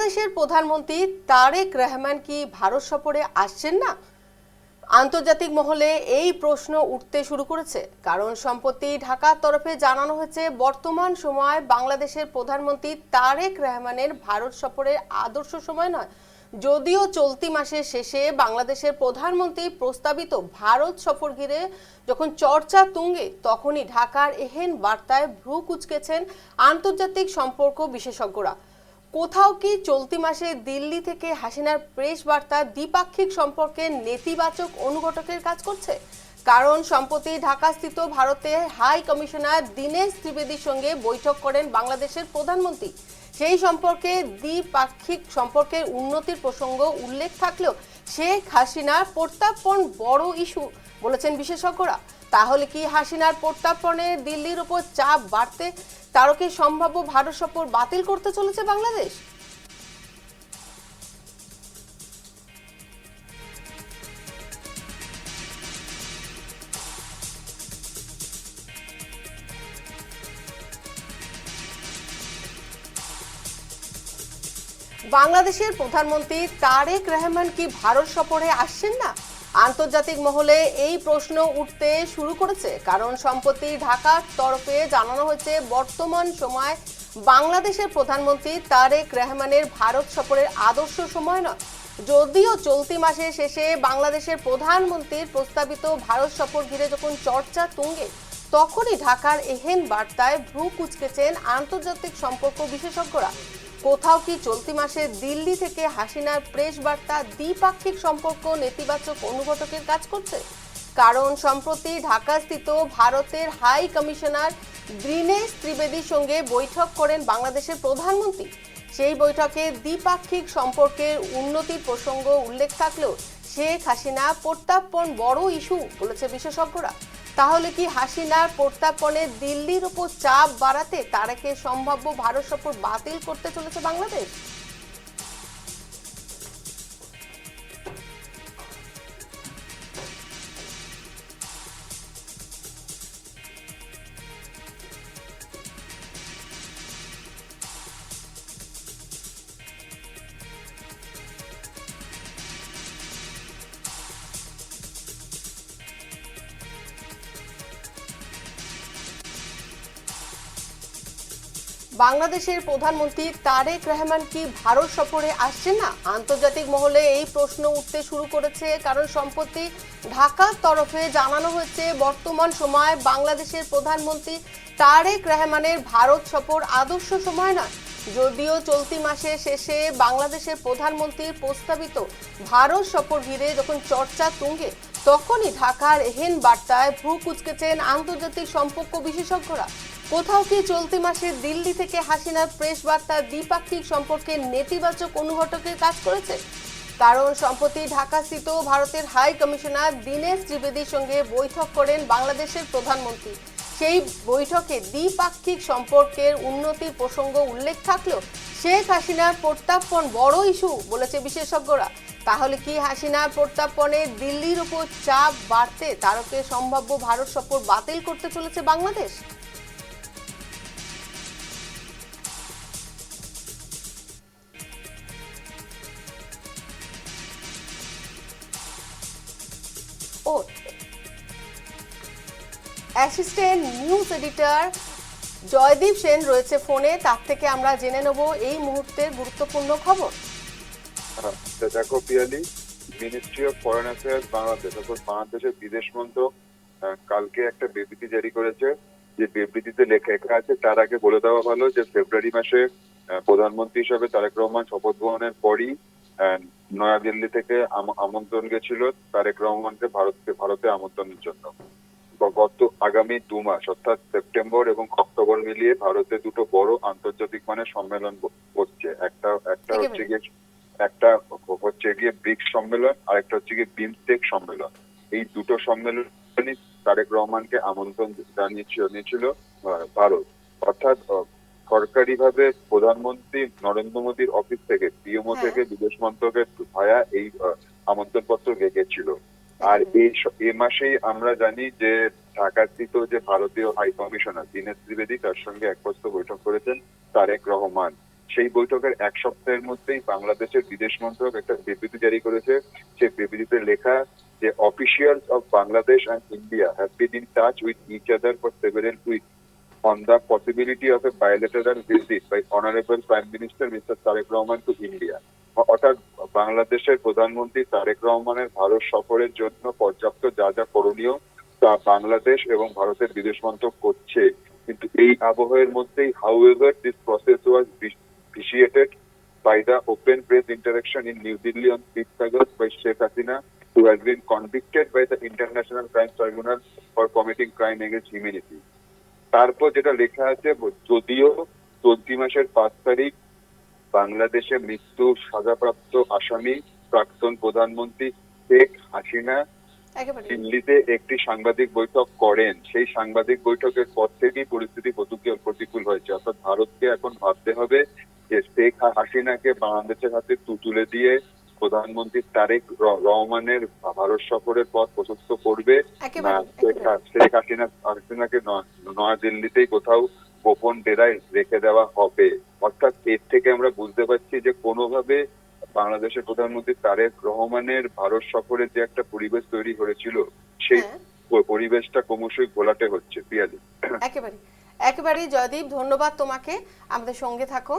বাংলাদেশের প্রধানমন্ত্রী তারেক রহমান কি ভারত সফরে আসছেন না? আন্তর্জাতিক মহলে এই প্রশ্ন উঠতে শুরু করেছে, কারণ সম্প্রতি ঢাকার তরফে জানানো হয়েছে বর্তমান সময় বাংলাদেশের প্রধানমন্ত্রী তারেক রহমানের ভারত সফরের আদর্শ সময় নয়। যদিও চলতি মাসের শেষে বাংলাদেশের প্রধানমন্ত্রী প্রস্তাবিত ভারত সফর ঘিরে যখন চর্চা তুঙ্গে, তখনই ঢাকার এহেন বার্তায় ভ্রু কুঁচকেছেন আন্তর্জাতিক সম্পর্ক বিশেষজ্ঞরা। কোথাও কি চলতি মাসে দিল্লি থেকে হাসিনার প্রেস বার্তা দ্বিপাক্ষিক সম্পর্কে নেতিবাচক অনুঘটকের কাজ করছে? কারণ সম্প্রতি ঢাকাস্থিত ভারতের হাই কমিশনার দীনেশ ত্রিবেদীর সঙ্গে বৈঠক করেন বাংলাদেশের প্রধানমন্ত্রী। সেই সম্পর্কে দ্বিপাক্ষিক সম্পর্কের উন্নতির প্রসঙ্গ উল্লেখ থাকলেও শেখ হাসিনার প্রত্যার্পণ বড় ইস্যু বলেছেন বিশেষজ্ঞরা। তাহলে কি হাসিনার প্রত্যার্পণে দিল্লির উপর চাপ বাড়তে তারকে সম্ভাব্য ভারত সফর বাতিল করতে চলেছে বাংলাদেশ? বাংলাদেশের প্রধানমন্ত্রী তারেক রহমান কি ভারত সফরে আসছেন না? আন্তর্জাতিক মহলে এই প্রশ্ন উঠতে শুরু করেছে, কারণ সম্প্রতি ঢাকার তরফে জানানো হয়েছে বর্তমান সময় বাংলাদেশের প্রধানমন্ত্রী তারেক রহমানের ভারত সফরের আদর্শ সময় নয়। যদিও চলতি মাসের শেষে বাংলাদেশের প্রধানমন্ত্রীর প্রস্তাবিত ভারত সফর ঘিরে যখন চর্চা তুঙ্গে, তখনই ঢাকার এহেন বার্তায় ভ্রু কুঁচকেছেন আন্তর্জাতিক সম্পর্ক বিশেষজ্ঞরা। কোথাও কি চলতি মাসে দিল্লি থেকে হাসিনার প্রেস বার্তা দ্বিপাক্ষিক সম্পর্ক নেতিবাচক অনুঘটকের কাজ করছে? কারণ সম্প্রতি ঢাকাস্থিত ভারতের হাই কমিশনার দীনেশ ত্রিবেদীর সঙ্গে বৈঠক করেন বাংলাদেশের প্রধানমন্ত্রী। সেই বৈঠকে দ্বিপাক্ষিক সম্পর্কের উন্নতির প্রসঙ্গ উল্লেখ থাকলেও শেখ হাসিনা প্রত্যার্পণ বড় ইস্যু বলেছে বিশেষজ্ঞরা। তাহলে কি হাসিনার প্রত্যার্পণে দিল্লির উপর চাপ বাড়াতে তারেকে সম্ভাব্য ভারত সফর বাতিল করতে চলেছে বাংলাদেশ? বাংলাদেশের প্রধানমন্ত্রী তারেক রহমান কি ভারত সফরে আসছেন না? আন্তর্জাতিক মহলে এই প্রশ্ন উঠতে শুরু করেছে, কারণ সম্প্রতি ঢাকার তরফে জানানো হয়েছে বর্তমান সময় বাংলাদেশের প্রধানমন্ত্রী তারেক রহমানের ভারত সফর আদর্শ সময় নয়। যদিও চলতি মাসের শেষে বাংলাদেশের প্রধানমন্ত্রীর প্রস্তাবিত ভারত সফর ঘিরে যখন চর্চা তুঙ্গে, তখনই ঢাকার এহেন বার্তায় ভ্রু কুঁচকেছেন আন্তর্জাতিক সম্পর্ক বিশেষজ্ঞরা। কোথাও কি চলতি মাসে দিল্লি থেকে হাসিনার প্রেস বার্তা দ্বিপাক্ষিক সম্পর্কে নেতিবাচক অনুঘটকের কাজ করেছে? কারণ সম্প্রতি ঢাকাস্থিত ভারতের হাই কমিশনার দীনেশ ত্রিবেদীর সঙ্গে বৈঠক করেন বাংলাদেশের প্রধানমন্ত্রী। সেই বৈঠকে দ্বিপাক্ষিক সম্পর্কের উন্নতির প্রসঙ্গ উল্লেখ থাকলেও শেখ হাসিনার প্রত্যার্পণ বড় ইস্যু বলেছে বিশেষজ্ঞরা। তাহলে কি হাসিনার প্রত্যার্পণে দিল্লির উপর চাপ বাড়তে তারকে সম্ভাব্য ভারত সফর বাতিল করতে চলেছে বাংলাদেশ? ও assistant news editor Joydeep Sen রয়েছে ফোনে, তার থেকে আমরা জেনে নেব এই মুহূর্তের গুরুত্বপূর্ণ খবর। দেখো Piyali, ministry of foreign affairs Bangladesh অর্থাৎ বাংলাদেশের বিদেশ মন্ত্রক কালকে একটা বিবৃতি জারি করেছে। যে বিবৃতিতে লেখা আছে, তার আগে বলে দেওয়া ভালো যে ফেব্রুয়ারি মাসে প্রধানমন্ত্রী হিসাবে তারেক রহমান শপথ গ্রহণের পরই নয়াদিল্লি থেকে আমন্ত্রণ গেছিল তারেক রহমানকে ভারতে আমন্ত্রণের জন্য। গত আগামী 2 মাস অর্থাৎ সেপ্টেম্বর এবং অক্টোবর মিলিয়ে ভারতে দুটো বড় আন্তর্জাতিক মানের সম্মেলন হচ্ছে। একটা হচ্ছে গিয়ে ব্রিক্স সম্মেলন, আর একটা হচ্ছে গিয়ে বিমস্টেক সম্মেলন। এই দুটো সম্মেলনই তারেক রহমানকে আমন্ত্রণ জানিয়েছিল ভারত। অর্থাৎ সরকারিভাবে প্রধানমন্ত্রী নরেন্দ্র মোদীর অফিস থেকে পিএমও থেকে বিদেশ মন্ত্রকের ভায়া এই আমন্ত্রণ পত্র গেছিল। আর এই মাসেই আমরা জানি যে ঢাকাস্থিত যে ভারতীয় হাই কমিশনার দীনেশ ত্রিবেদী, তার সঙ্গে এক বৈঠক করেছেন তারেক রহমান। সেই বৈঠকের এক সপ্তাহের মধ্যেই বাংলাদেশের বিদেশ মন্ত্রক একটা বিবৃতি জারি করেছে। সেই বিবৃতিতে লেখা যে officials of Bangladesh and India have been in touch with each other for several weeks on the possibility of a bilateral visit by Honorable Prime Minister Mr. Tareq Rahman to India. অর্থাৎ বাংলাদেশের প্রধানমন্ত্রী তারেক রহমানের ভারত সফরের জন্য পর্যাপ্ত যা যা করণীয় তা বাংলাদেশ এবং ভারতের বিদেশ মন্ত্রক করছে। কিন্তু এই আবহের মধ্যেই however this process was vitiated by the open press interaction in New Delhi on 5th August by Sheikh Hasina, who has been convicted by the International Crime Tribunal for committing crime against humanity. তারপর যেটা লেখা আছে, যদিও চলতি মাসের 5 তারিখ বাংলাদেশে মৃত্যু সাজাপ্রাপ্ত আসামি প্রাক্তন প্রধানমন্ত্রী শেখ হাসিনা একেবারে দিল্লিতে একটি সাংবাদিক বৈঠক করেন, সেই সাংবাদিক বৈঠকের পর থেকেই পরিস্থিতি প্রতিকূল হয়েছে। অর্থাৎ ভারতকে এখন ভাবতে হবে যে শেখ হাসিনাকে বাংলাদেশের হাতে তুলে দিয়ে প্রধানমন্ত্রী তারেক রহমানের ভারত সফরের পথ প্রশস্ত করবে না শেখ হাসিনাকে নয়াদিল্লিতেই কোথাও গোপন ডেরায় রেখে দেওয়া হবে। অর্থাৎ এর থেকে আমরা বুঝতে পারছি যে কোনোভাবে বাংলাদেশের প্রধানমন্ত্রী তারেক রহমানের ভারত সফরের যে একটা পরিবেশ তৈরি হয়েছিল সেই পরিবেশটা ক্রমশই ঘোলাটে হচ্ছে। পিয়ালি একেবারে জয়দীপ, ধন্যবাদ তোমাকে, আমাদের সঙ্গে থাকো।